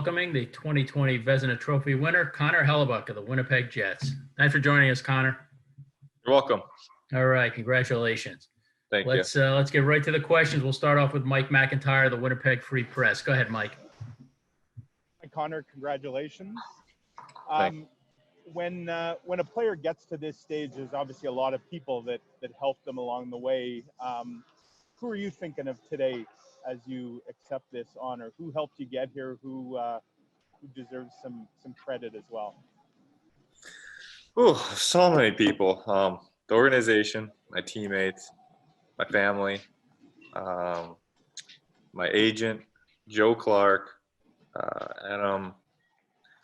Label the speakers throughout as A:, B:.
A: welcoming the 2020 Vezina Trophy winner, Connor Hellebuyck of the Winnipeg Jets. Thanks for joining us, Connor.
B: You're welcome.
A: All right, congratulations.
B: Thank you.
A: Let's get right to the questions. We'll start off with Mike McIntyre, the Winnipeg Free Press. Go ahead, Mike.
C: Hi, Connor. Congratulations. When a player gets to this stage, there's obviously a lot of people that help them along the way. Who are you thinking of today as you accept this honor? Who helped you get here? Who deserves some credit as well?
B: Oh, so many people. The organization, my teammates, my family, my agent, Joe Clark, Adam,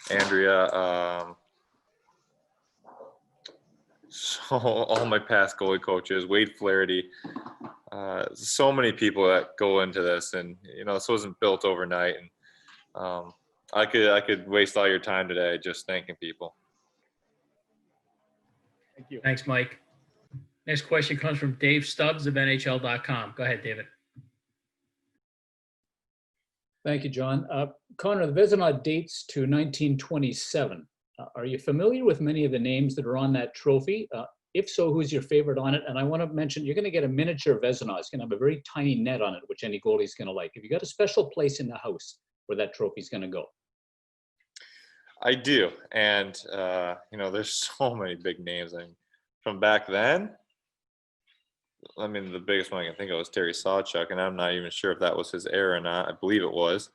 B: Andrea, so all my past goalie coaches, Wade Flaherty, so many people that go into this, and this wasn't built overnight. And I could waste all your time today just thanking people.
C: Thank you.
A: Thanks, Mike. Next question comes from Dave Stubbs of NHL.com. Go ahead, David.
D: Thank you, John. Connor, the Vezina dates to 1927. Are you familiar with many of the names that are on that trophy? If so, who's your favorite on it? And I want to mention, you're going to get a miniature Vezina. It's going to have a very tiny net on it, which any goalie is going to like. Have you got a special place in the house where that trophy is going to go?
B: I do. And, there's so many big names. I mean, from back then, the biggest one I can think of was Terry Sawchuk, and I'm not even sure if that was his era or not. I believe it was.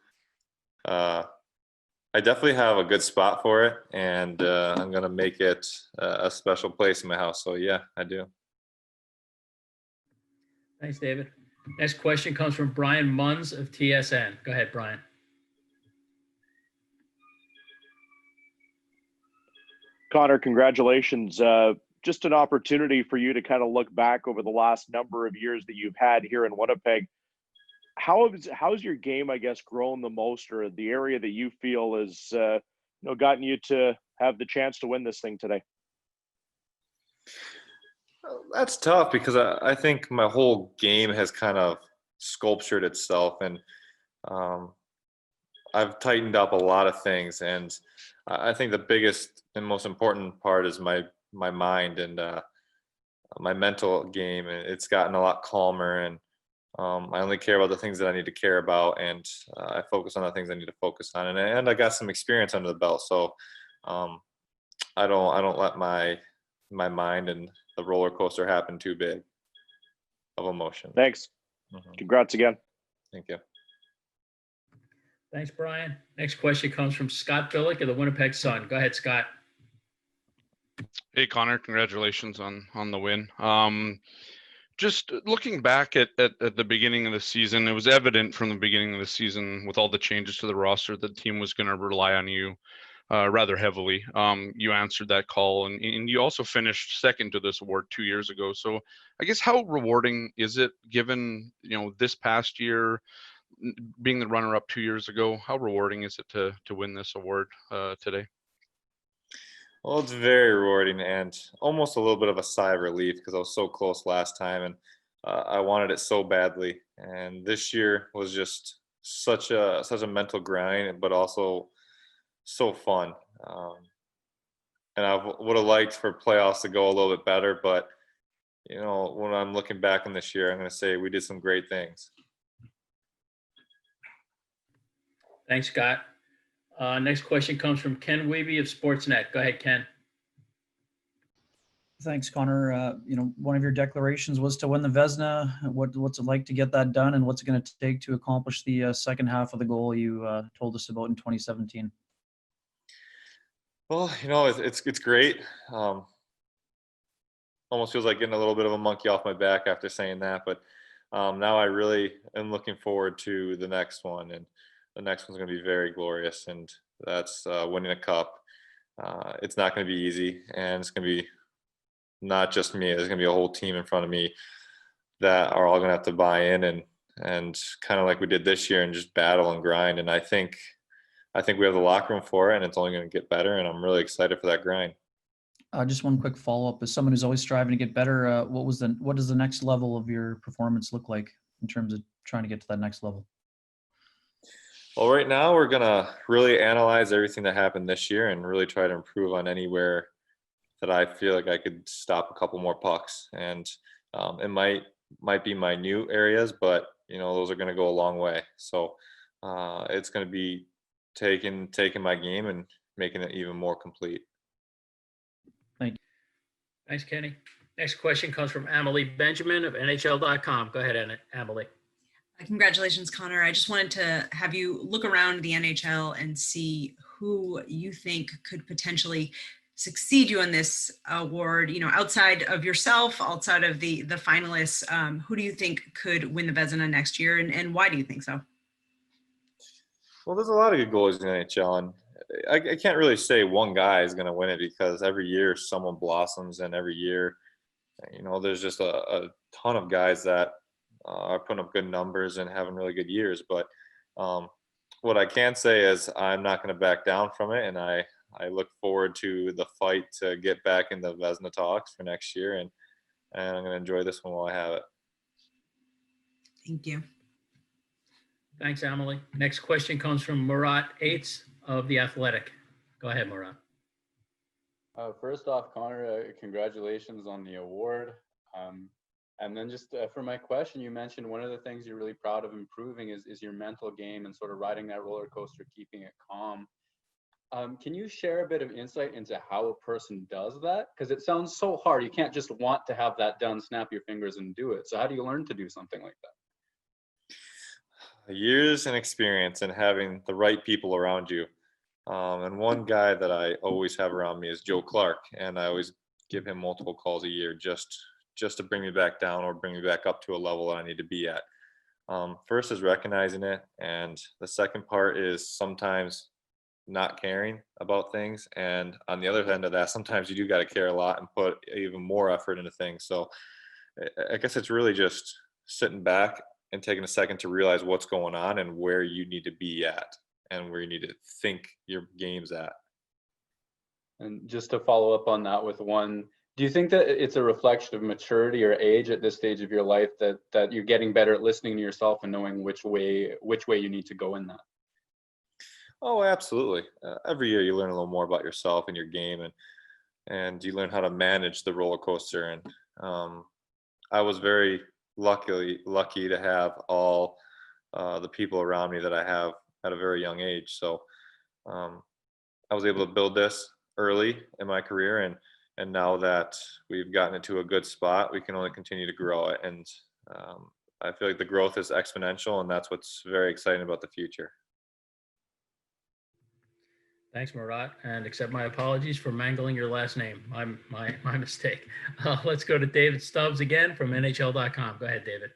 B: I definitely have a good spot for it, and I'm going to make it a special place in my house. So, yeah, I do.
A: Thanks, David. Next question comes from Brian Munns of TSN. Go ahead, Brian.
E: Connor, congratulations. Just an opportunity for you to kind of look back over the last number of years that you've had here in Winnipeg. How's your game, I guess, grown the most, or the area that you feel has gotten you to have the chance to win this thing today?
B: That's tough because I think my whole game has kind of sculptured itself, and I've tightened up a lot of things. And I think the biggest and most important part is my mind and my mental game. It's gotten a lot calmer, and I only care about the things that I need to care about, and I focus on the things I need to focus on. And I got some experience under the belt, so I don't let my mind and the roller coaster happen too big of emotion.
E: Thanks.
B: Mm-hmm.
E: Congrats again.
B: Thank you.
A: Thanks, Brian. Next question comes from Scott Billick of the Winnipeg Sun. Go ahead, Scott.
F: Hey, Connor, congratulations on the win. Just looking back at the beginning of the season, it was evident from the beginning of the season with all the changes to the roster that the team was going to rely on you rather heavily. You answered that call, and you also finished second to this award 2 years ago. So I guess how rewarding is it, given this past year, being the runner-up 2 years ago, how rewarding is it to win this award today?
B: Well, it's very rewarding and almost a little bit of a sigh of relief because I was so close last time, and I wanted it so badly. And this year was just such a mental grind, but also so fun. And I would have liked for playoffs to go a little bit better, but when I'm looking back on this year, I'm going to say we did some great things.
A: Thanks, Scott. Next question comes from Ken Wiebe of Sportsnet. Go ahead, Ken.
G: Thanks, Connor. One of your declarations was to win the Vezina. What's it like to get that done, and what's it going to take to accomplish the second half of the goal you told us about in 2017?
B: Well, it's great. Almost feels like getting a little bit of a monkey off my back after saying that, but now I really am looking forward to the next one, and the next one's going to be very glorious, and that's winning a cup. It's not going to be easy, and it's going to be not just me. There's going to be a whole team in front of me that are all going to have to buy in and kind of like we did this year and just battle and grind. And I think we have the locker room for it, and it's only going to get better, and I'm really excited for that grind.
G: Just one quick follow-up. As someone who's always striving to get better, what does the next level of your performance look like in terms of trying to get to that next level?
B: Well, right now we're gonna really analyze everything that happened this year and really try to improve on anywhere that I feel like I could stop a couple more pucks. And it might be minute areas, but those are gonna go a long way. So it's gonna be taking my game and making it even more complete.
A: Thanks, Kenny. Next question comes from Amelie Benjamin of NHL.com. Go ahead, Amelie.
H: Congratulations, Connor. I just wanted to have you look around the NHL and see who you think could potentially succeed you on this award. Outside of yourself, outside of the finalists, who do you think could win the Vezina next year, and why do you think so?
B: Well, there's a lot of good goalies in the NHL, and I can't really say one guy is going to win it because every year someone blossoms, and every year, there's just a ton of guys that are putting up good numbers and having really good years. But what I can say is I'm not going to back down from it, and I look forward to the fight to get back in the Vezina talks for next year, and I'm going to enjoy this one while I have it.
H: Thank you.
A: Thanks, Amelie. Next question comes from Murat Ates of The Athletic. Go ahead, Murat.
I: First off, Connor, congratulations on the award. And then just for my question, you mentioned one of the things you're really proud of improving is your mental game and sort of riding that roller coaster, keeping it calm. Can you share a bit of insight into how a person does that? Because it sounds so hard. You can't just want to have that done, snap your fingers and do it. So how do you learn to do something like that?
B: Years and experience and having the right people around you. And one guy that I always have around me is Joe Clark, and I always give him multiple calls a year just to bring me back down or bring me back up to a level that I need to be at. First is recognizing it, and the second part is sometimes not caring about things. And on the other end of that, sometimes you do got to care a lot and put even more effort into things. So I guess it's really just sitting back and taking a second to realize what's going on and where you need to be at and where you need to think your game's at.
I: And just to follow up on that with one, do you think that it's a reflection of maturity or age at this stage of your life that you're getting better at listening to yourself and knowing which way you need to go in that?
B: Oh, absolutely. Every year you learn a little more about yourself and your game, and you learn how to manage the roller coaster. And I was very lucky to have all the people around me that I have at a very young age. So I was able to build this early in my career, and now that we've gotten it to a good spot, we can only continue to grow it. And I feel like the growth is exponential, and that's what's very exciting about the future.
A: Thanks, Murat, and accept my apologies for mangling your last name. My mistake. Let's go to David Stubbs again from NHL.com. Go ahead, David.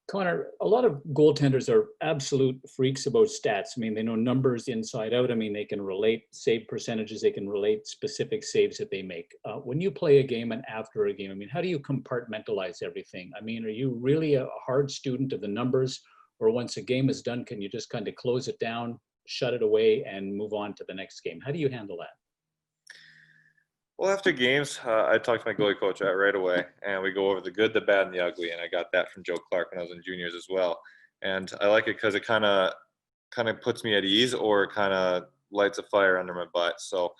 D: Connor, a lot of goaltenders are absolute freaks about stats. I mean, they know numbers inside out. I mean, they can relate save percentages. They can relate specific saves that they make. When you play a game and after a game, I mean, how do you compartmentalize everything? I mean, are you really a hard student of the numbers, or once a game is done, can you just kind of close it down, shut it away, and move on to the next game? How do you handle that?
B: Well, after games, I talk to my goalie coach right away, and we go over the good, the bad, and the ugly. And I got that from Joe Clark when I was in juniors as well. And I like it because it kind of puts me at ease, or it kind of lights a fire under my butt. So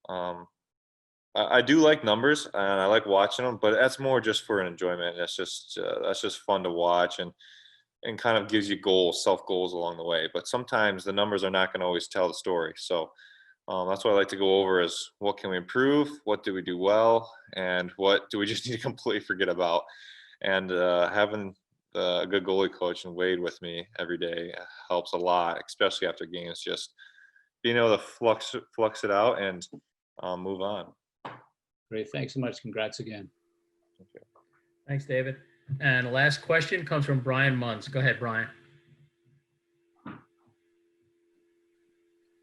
B: I do like numbers, and I like watching them, but that's more just for an enjoyment. That's just fun to watch, and kind of gives you self goals along the way. But sometimes the numbers are not going to always tell the story. So that's what I like to go over is what can we improve, what do we do well, and what do we just need to completely forget about. And having a good goalie coach and Wade with me every day helps a lot, especially after games, just being able to flux it out and move on.
D: Great. Thanks so much. Congrats again.
B: Okay.
A: Thanks, David. And the last question comes from Brian Munns. Go ahead, Brian.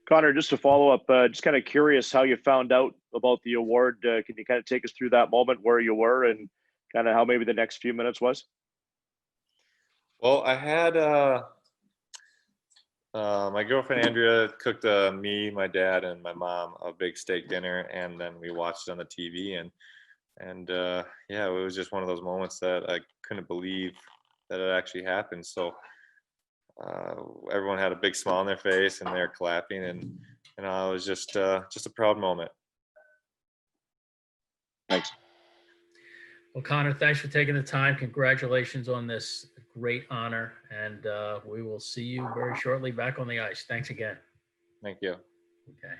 E: Connor, just to follow up, just kind of curious how you found out about the award. Can you kind of take us through that moment, where you were, and kind of how maybe the next few minutes was?
B: Well, I had my girlfriend Andrea cooked me, my dad, and my mom a big steak dinner, and then we watched it on the TV, and yeah, it was just one of those moments that I couldn't believe that it actually happened. So everyone had a big smile on their face and they're clapping, and it was just a proud moment.
E: Thanks.
A: Well, Connor, thanks for taking the time. Congratulations on this great honor, and we will see you very shortly back on the ice. Thanks again.
B: Thank you.
A: Okay.